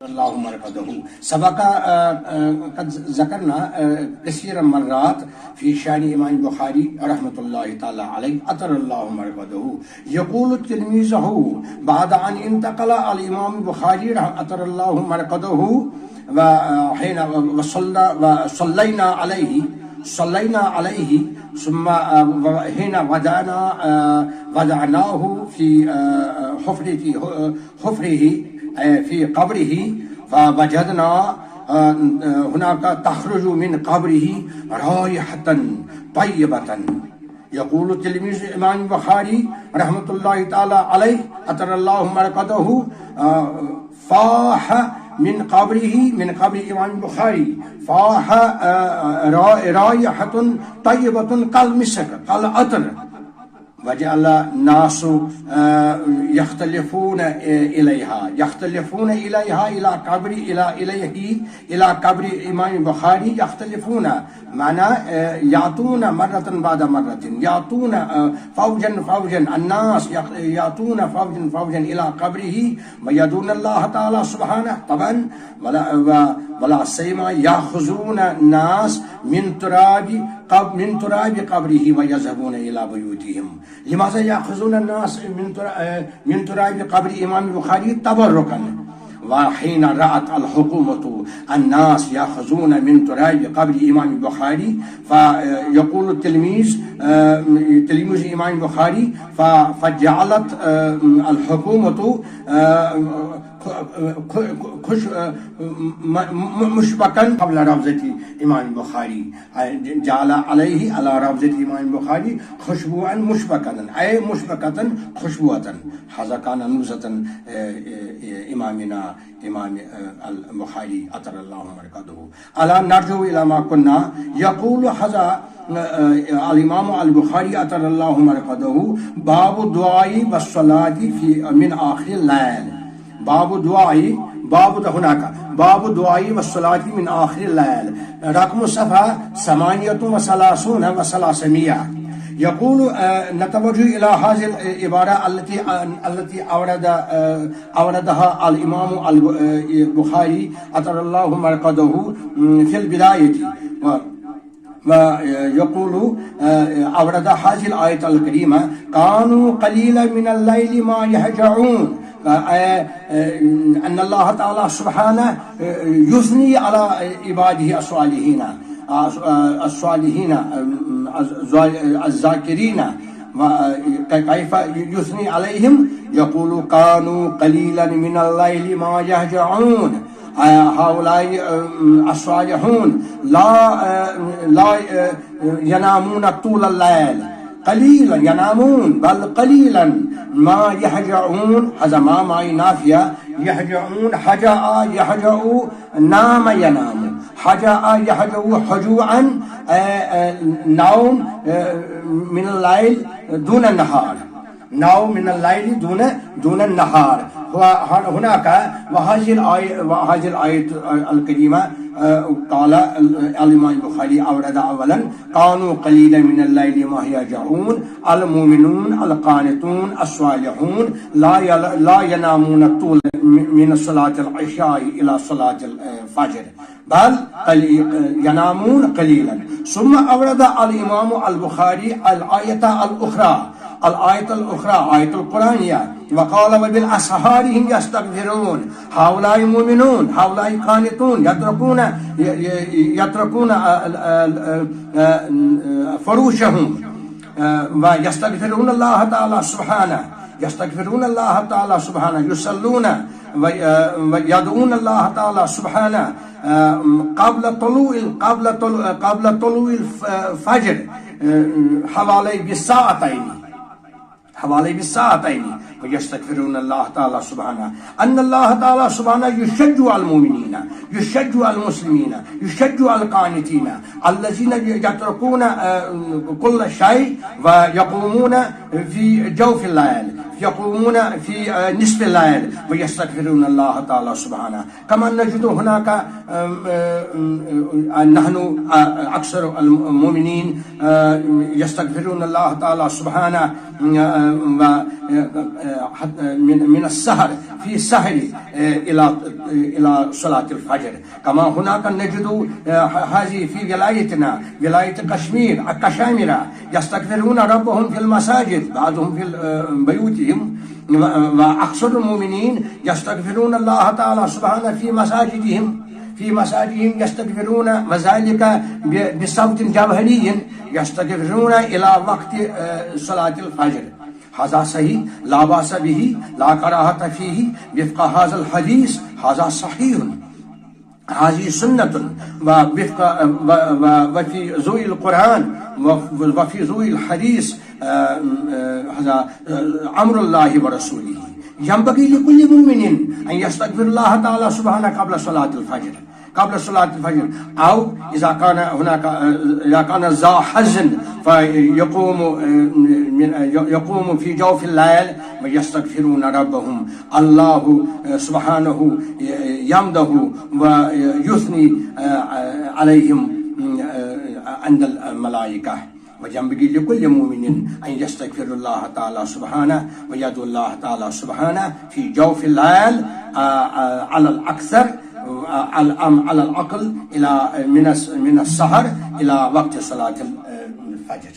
सबक ज़करना कसीर मर्रात फी शान इमाम बुखारी रहमतुल्लाहि तआला अलैहि अतरल्लाहु मरक़दहु यक़ूलु तिलमीज़ुहु बाद अन इंतक़ला अल इमाम बुखारी अतरल्लाहु मरक़दहु व हिना व सल्लैना अलैहि सुम्मा हिना वदअनाहु फी हुफ़रिही फी क़ब्रिही फवजदना हुनाका तख़रुजु मिन क़ब्रिही राइहतन तय्यबतन यक़ूलु तिलमीज़ इमाम बुखारी रहमतुल्लाहि तआला अलैहि अतरल्लाहु मरक़दहु फ़ाह मिन क़ब्रि इमाम बुखारी फ़ाह राइहतन तय्यबतन कल मिस्क कल अतर वजअल नासु यख्तलिफून इलैहा इला क़ब्रि इमाम बुखारी यख्तलिफून माना यातून मर्रतन बाद मर्रतिन यातून फौजन अन्नास यातून फौजन इला क़ब्रिही व यदून अल्लाह ताला सुब्हानहु तबन वला सैमा याखुज़ून नास मिन तुराबि क़ब्रिही व यज़हबून इला बुयूतिहिम लिमाज़ा याखुज़ून नास मिन तुराबि क़ब्रि इमाम बुखारी तबर्रुकन वहीन रअत अल हुकूमतु अन्नास याखुज़ून मिन तुराबि क़ब्रि इमाम बुखारी फ़यक़ूलु तिलमीज़ इमाम बुखारी फ़जअलत अल हुकूमतु मुशबकन क़ब्ल रवज़ति इमाम बुखारी जाला अलैहि अला रवज़ति इमाम बुखारी खुशबुअन मुशबकतन ऐ मुशबकतन खुशबुअतन हाज़ा कान नुज़तन इमामिना इमाम अल बुखारी अतरल्लाहु मरक़दहु अला नरजु इला मा कुन्ना यक़ूलु हाज़ा अल इमाम अल बुखारी अतरल्लाहु मरक़दहु बाबु दुआई वस्सलाति फी मिन आखिर लैल बाबु दुआई बाबु दुआई वस्सलाति मिन आखिर लैल रक़म सफ़ा समानियतुन व सलासून व सलासमिया यक़ूलु नतवज्जु इला हाज़िल इबारा अल्लती अवरदहा अल इमाम अल बुखारी अतरल्लाहु मरक़दहु फिल बिदायति यक़ूलु अवरद हाज़िल आयत अल करीमा कानू क़लीलन मिनल लैलि मा यहजऊन अन्न अल्लाह ताला सुब्हानहु युस्नी अला इबादिही अस्सालिहीना अज़्ज़ाकिरीना कैफ़ युस्नी अलैहिम यक़ूलु कानू क़लीलन मिनल लैलि मा यहजऊन हाउलाई अस्सालिहून ला यनामून तूलल लैल क़लीलन यनामून बल क़लीलन मा यहजऊन हज़मा माई नाफिया यहजऊन हजा यहजऊ नाम यनामू हजा यहजऊ हुजूअन नौम मिनल लैल दून नहार नौम मिनल लैल दून नहार हुनाक वहाज़िल आयत अल करीमा क़ाल अल इमाम बुखारी अवरद अवलन कानू क़लीलन मिनल लैलि मा यहजऊन अल मुमिनून अल क़ानितून अस्सालिहून ला यनामून तूल मिन सलातिल इशाई इला सलातिल फज्र बल यनामून क़लीलन सुम्मा अवरद अल इमाम अल बुखारी अल आयत अल उखरा आयत कुरानिया वक़ाल वबिल असहारिहिम यस्तग़फिरून हाउलाई मुमिनून हाउलाई क़ानितून यतरकून फरूशहुम व यस्तग़फिरून अल्लाह ताला सुब्हानहु युसल्लून व यदऊन अल्लाह ताला सुब्हानहु क़ब्ल तुलूइल फज्र हवाले बिस्साअतैनि वयस्तग़फिरून अल्लाह ताला सुब्हानहु अन्न अल्लाह ताला सुब्हानहु युशज्जु अल मुमिनीना युशज्जु अल मुस्लिमीना युशज्जु अल क़ानितीना अल्लज़ीना यतरकून कुल्ल शै व यक़ूमून फी जौफ़िल लैल يقومون في نصف الليل ويستغفرون الله تعالى سبحانه. كما نجد هناك نحن أكثر المؤمنين يستغفرون الله تعالى سبحانه من السهر في السهر إلى صلاة الفجر. كما هناك نجد هذه في ولايتنا ولاية كشمير الكشامرة يستغفرون ربهم في المساجد، بعضهم في بيوتهم، وأكثر المؤمنين يستغفرون الله تعالى سبحانه في مساجدهم يستغفرون، وذلك بصوت جوهري يستغفرون إلى وقت صلاة الفجر. هذا صحيح لا بأس به، لا كراهة فيه وفق هذا الحديث، هذا صحيح، هذه سنة وفي ذوي القرآن وفي ذوي الحديث. هذا أمر الله ورسوله. ينبغي لكل مؤمن أن يستغفر الله تعالى سبحانه قبل صلاة الفجر، أو إذا كان ذا حزن فيقوم في جوف الليل ويستغفرون ربهم. الله سبحانه يمده ويثني عليهم عند الملائكة. وينبغي لكل مؤمن أن يستغفر الله تعالى سبحانه ويدعو الله تعالى سبحانه في جوف الليل على الأكثر، على الأقل إلى من السحر إلى وقت صلاة الفجر.